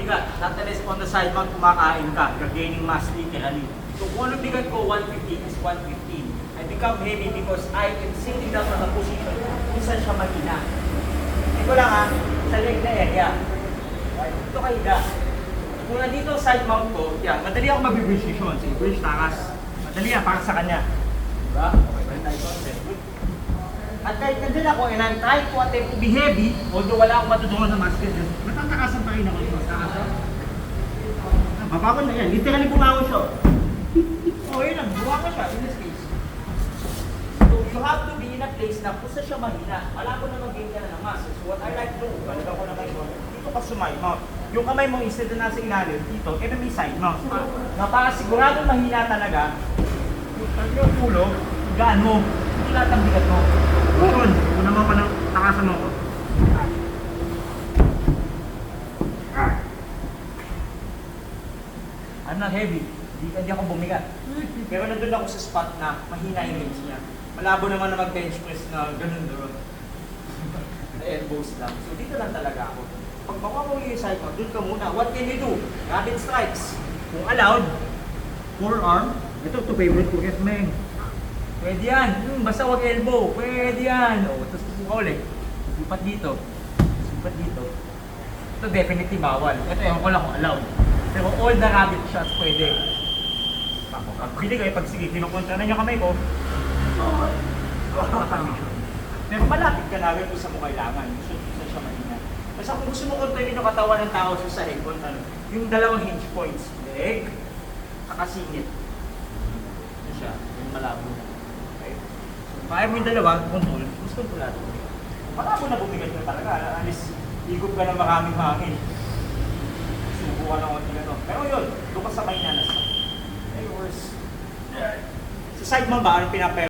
bigat. Nonetheless, on the side mount, kumakain ka. You're gaining mass literally. So kung anong bigat ko, 115 is 115. I become heavy because I am sitting down on a position kung saan siya mahina. Ito lang ha, sa leg na area. Okay, ito kayo da. Kung nandito side mount ko, yan, madali ako mag-bridge-position. Sige, bridge, takas. Madali yan, para sa kanya. Diba? Okay, balik tayo ito. Very good. At kahit nandun ako, and I'm trying to attempt to be heavy, although wala akong matutungan sa muscle, matatakasan pa rin ako ito. Takasan. Mapapon na yan. Literally bumangon siya. Oh, yun lang. Bumangon siya in this case. So, you have to be in a place na kung saan siya mahina. Wala ko na mag-gain ka na ng muscle. So, what I like to do, balikan ko na kayo, dito ka sumay mount. Yung kamay mo instead na nasa ilalim, dito, may side mount. Para sigurado mahina talaga, yung pulo, gaan mo. Hindi lahat ang bigat mo. Yun, una mo pa ng takasan mo ko. I'm not heavy. Hindi ako bumigat. Pero nandun ako sa spot na mahina yung range niya. Malabo naman na mag-bench press na ganun doon. Na elbows lang. So dito lang talaga ako. Pag makuha mo yung side mo, dun ka muna. What can you do? Rapid strikes. Kung allowed, forearm. Ito favorite ko, yes, man. Pwede yan. Basta wag elbow. Pwede yan. O, tapos susuka ulit. Supat dito. Supat dito. Ito definitely bawal. Ito ewan ko lang kung allowed. Pero all the rabbit shots pwede. Pag pili kayo, pag sige, kinukontra na niyo kamay ko. Pero malapit ka na rin isa mo kailangan. Isa siya mahina. Basta kung gusto mo kontrahin yung katawan ng tao sa sahig, yung dalawang hinge points. Leg, nakasingit. Ito siya, yung malabo. Okay? So, kaya mo yung dalawa, control, mas kontrolado. Malabo na bumigat na talaga. Alis, higop ka ng maraming hangin. Subukan ng konti na to. Pero yun, doon ka sa may nanas. Ay, worse. Sa side mo ba, anong pinapaya?